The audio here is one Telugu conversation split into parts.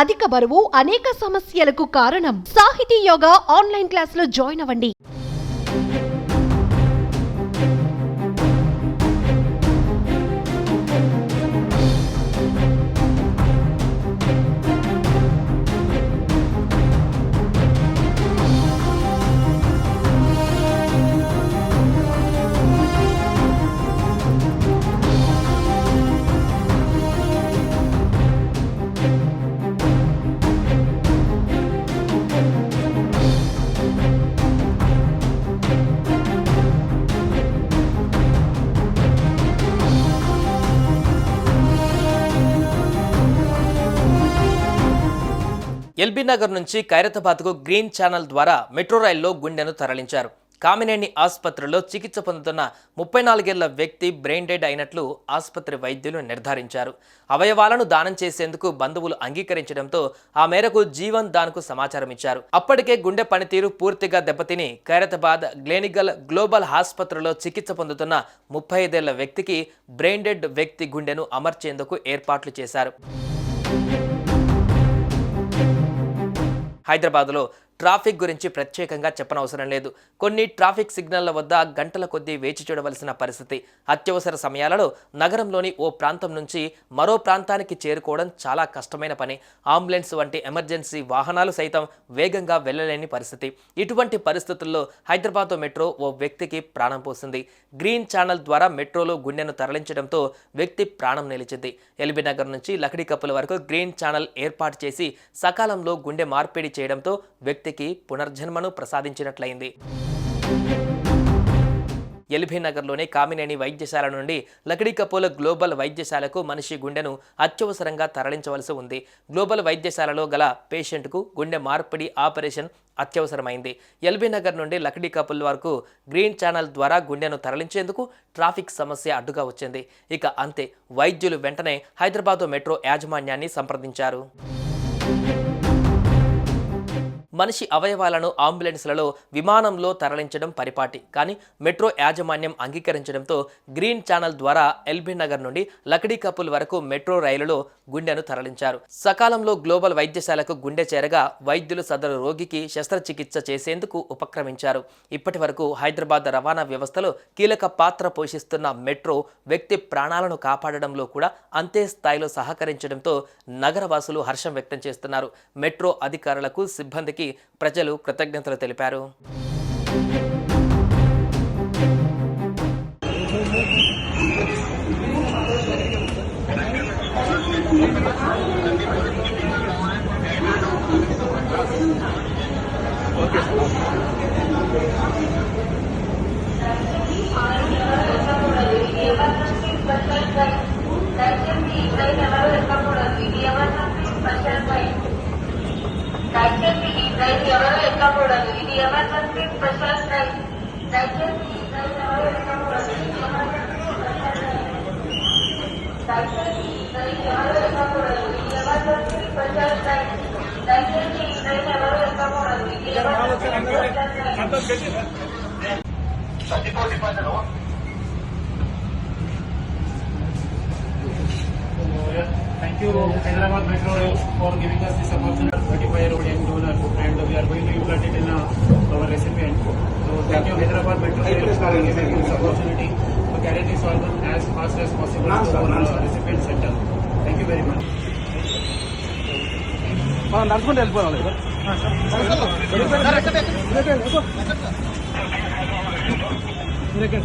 అధిక బరువు అనేక సమస్యలకు కారణం. సాహితీ యోగా ఆన్లైన్ క్లాసులో జాయిన్ అవ్వండి. ఎల్బీ నగర్ నుంచి ఖైరతాబాద్కు గ్రీన్ ఛానల్ ద్వారా మెట్రో రైల్లో గుండెను తరలించారు. కామినేని ఆసుపత్రిలో చికిత్స పొందుతున్న 34 ఏళ్ల వ్యక్తి బ్రెయిన్ డెడ్ అయినట్లు ఆసుపత్రి వైద్యులు నిర్ధారించారు. అవయవాలను దానం చేసేందుకు బంధువులు అంగీకరించడంతో ఆ మేరకు జీవన్ దాన్కు సమాచారం ఇచ్చారు. అప్పటికే గుండె పనితీరు పూర్తిగా దెబ్బతిని ఖైరతాబాద్ గ్లెనిగల్ గ్లోబల్ ఆసుపత్రిలో చికిత్స పొందుతున్న 35 ఏళ్ల వ్యక్తికి బ్రెయిన్ డెడ్ వ్యక్తి గుండెను అమర్చేందుకు ఏర్పాట్లు చేశారు. హైదరాబాద్లో ట్రాఫిక్ గురించి ప్రత్యేకంగా చెప్పనవసరం లేదు. కొన్ని ట్రాఫిక్ సిగ్నళ్ల వద్ద గంటల కొద్దీ వేచి చూడవలసిన పరిస్థితి. అత్యవసర సమయాలలో నగరంలోని ఓ ప్రాంతం నుంచి మరో ప్రాంతానికి చేరుకోవడం చాలా కష్టమైన పని. అంబులెన్స్ వంటి ఎమర్జెన్సీ వాహనాలు సైతం వేగంగా వెళ్లలేని పరిస్థితి. ఇటువంటి పరిస్థితుల్లో హైదరాబాద్ మెట్రో ఓ వ్యక్తికి ప్రాణం పోసింది. గ్రీన్ ఛానల్ ద్వారా మెట్రోలో గుండెను తరలించడంతో వ్యక్తి ప్రాణం నిలిచింది. ఎల్బీ నగర్ నుంచి లకడీకప్పుల వరకు గ్రీన్ ఛానల్ ఏర్పాటు చేసి సకాలంలో గుండె మార్పిడి చేయడంతో వ్యక్తికి పునర్జన్మను ప్రసాదించినట్లయింది. ఎల్బీ నగర్లోని కామినేని వైద్యశాల నుండి లకడీకప్పుల గ్లోబల్ వైద్యశాలకు మనిషి గుండెను అత్యవసరంగా తరలించవలసి ఉంది. గ్లోబల్ వైద్యశాలలో గల పేషెంట్కు గుండె మార్పిడి ఆపరేషన్ అత్యవసరమైంది. ఎల్బీ నగర్ నుండి లకడీకప్పుల వరకు గ్రీన్ ఛానల్ ద్వారా గుండెను తరలించేందుకు ట్రాఫిక్ సమస్య అడ్డుగా వచ్చింది. ఇక అంతే, వైద్యులు వెంటనే హైదరాబాద్ మెట్రో యాజమాన్యాన్ని సంప్రదించారు. మనిషి అవయవాలను అంబులెన్స్లలో విమానంలో తరలించడం పరిపాటి. కానీ మెట్రో యాజమాన్యం అంగీకరించడంతో గ్రీన్ ఛానల్ ద్వారా ఎల్బీ నగర్ నుండి లకడీకప్పుల వరకు మెట్రో రైలులో గుండెను తరలించారు. సకాలంలో గ్లోబల్ వైద్యశాలకు గుండె చేరగా వైద్యులు సదరు రోగికి శస్త్రచికిత్స చేసేందుకు ఉపక్రమించారు. ఇప్పటి వరకు హైదరాబాద్ రవాణా వ్యవస్థలో కీలక పాత్ర పోషిస్తున్న మెట్రో వ్యక్తి ప్రాణాలను కాపాడడంలో కూడా అంతే స్థాయిలో సహకరించడంతో నగరవాసులు హర్షం వ్యక్తం చేస్తున్నారు. మెట్రో అధికారులకు, సిబ్బందికి ప్రజలు కృతజ్ఞతలు తెలిపారు. ఎవరు ఎక్కకూడదు. ఇది ఎమర్జెన్సీ స్పెషల్ ట్రైన్. దయచేసి ఈ ట్రైన్ ఎవరు ఎక్కకూడదు. ఇది ఎమర్జెన్సీ స్పెషల్ ట్రైన్. దయచేసి ఈ ట్రైన్ ఎవరు ఎక్కకూడదు. ఇది emergency special train. Thank you, Hyderabad Metro Rail, for giving us this opportunity. 25-year-old young donor, and we are going to implant it in our recipient. So, thank you, Hyderabad Metro Rail, for giving this opportunity to carry this organ as fast as possible to our recipient center. Thank you very much.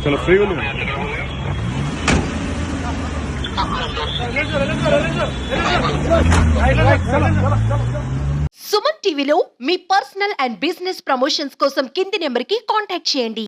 चलो फ्री बोलो. సుమన్ టీవీలో మీ పర్సనల్ అండ్ బిజినెస్ ప్రమోషన్స్ కోసం కింది నెంబర్కి కాంటాక్ట్ చేయండి.